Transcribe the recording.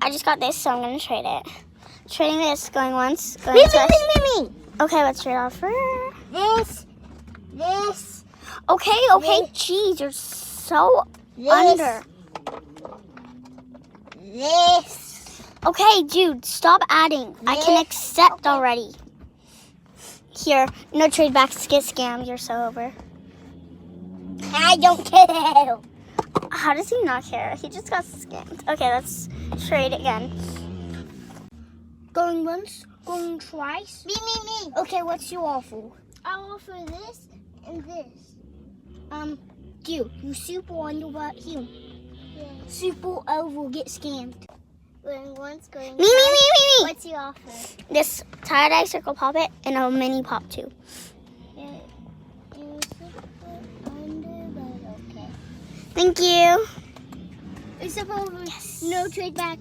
I just got this, so I'm gonna trade it. Trading this, going once, going twice. Me. Okay, let's trade offer. This. Okay. Jeez, you're so This. under. This. Okay, dude, stop adding. I can accept already. Here, no trade backs, get scammed. You're so over. I don't care. How does he not care? He just got scammed. Okay, let's trade again. Going once, going twice. Me. Okay, what's your offer? I'll offer this and this. You super under what you? Yeah. Super over, get scammed. Going once, going Me. What's your offer? This tie-dye circle pop it and a mini pop too. Yeah. You super under, but okay. Thank you. Except over no trade back.